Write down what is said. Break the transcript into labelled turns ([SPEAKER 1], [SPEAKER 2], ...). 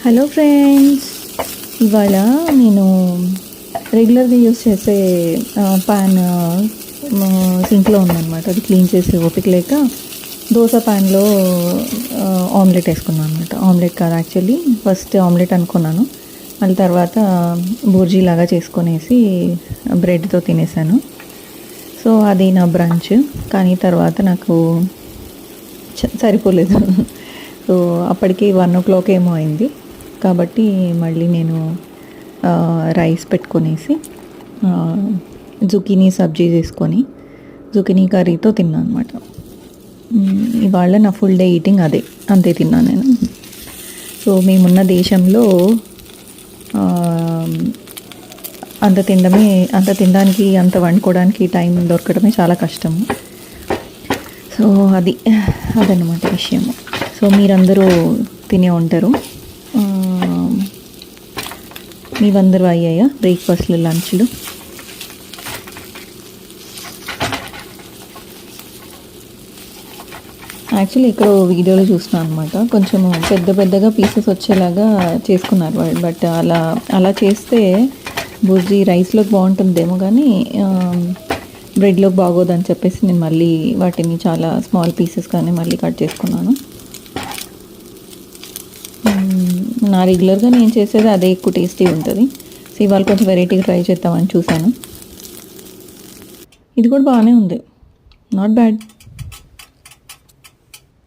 [SPEAKER 1] Hello friends, ఇవాళ నేను రెగ్యులర్గా యూస్ చేసే ప్యాన్ సింక్లో ఉందన్నమాట. అది క్లీన్ చేసి ఓపిక లేక దోశ ప్యాన్లో ఆమ్లెట్ వేసుకున్నాను అనమాట. ఆమ్లెట్ కాదు, యాక్చువల్లీ ఫస్ట్ ఆమ్లెట్ అనుకున్నాను, మళ్ళీ తర్వాత బూర్జీ లాగా చేసుకొనేసి బ్రెడ్తో తినేసాను. సో అది నా బ్రంచ్. కానీ తర్వాత నాకు సరిపోలేదు. సో అప్పటికి 1 o'clock ఏమో అయింది. కాబట్టి మళ్ళీ నేను రైస్ పెట్టుకొనేసి జుకీనీ సబ్జీ చేసుకొని జుకీనీ కర్రీతో తిన్నాను అనమాట. ఇవాళ నా ఫుల్ డే ఈటింగ్ అంతే తిన్నాను నేను. సో మేమున్న దేశంలో అంత తినడానికి అంత వండుకోవడానికి టైం దొరకడమే చాలా కష్టము. సో అదన్నమాట విషయము. సో మీరందరూ తినే ఉంటారు. మీవందరూ అయ్యాయా బ్రేక్ఫాస్ట్లు, లంచ్లు? యాక్చువల్లీ ఇక్కడ వీడియోలో చూస్తున్నాను అనమాట. కొంచెము పెద్దగా పీసెస్ వచ్చేలాగా చేసుకున్నారు వాళ్ళు. బట్ అలా చేస్తే బుర్జీ రైస్లోకి బాగుంటుందేమో, కానీ బ్రెడ్లోకి బాగోదని చెప్పేసి నేను మళ్ళీ వాటిని చాలా స్మాల్ పీసెస్ కానీ మళ్ళీ కట్ చేసుకున్నాను. నా రెగ్యులర్గా నేను చేసేది అదే ఎక్కువ టేస్టీ ఉంటుంది. సో ఇవాళ కొంచెం వెరైటీగా ట్రై చేద్దామని చూశాను. ఇది కూడా బాగానే ఉంది, నాట్ బ్యాడ్.